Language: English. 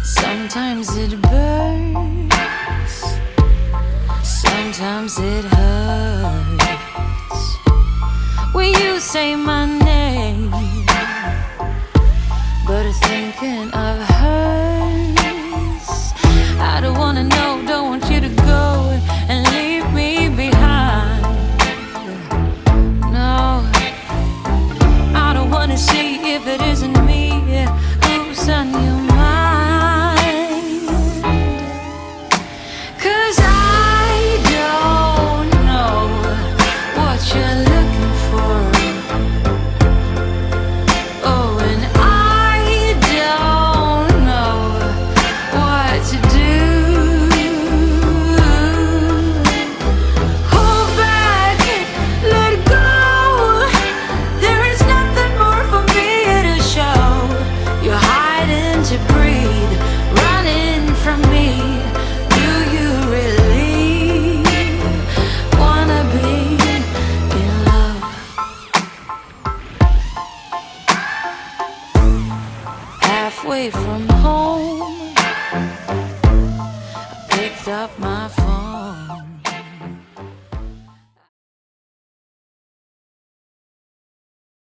Sometimes it burns, sometimes it hurts. When you say my name, but thinking of hers, I don't wanna know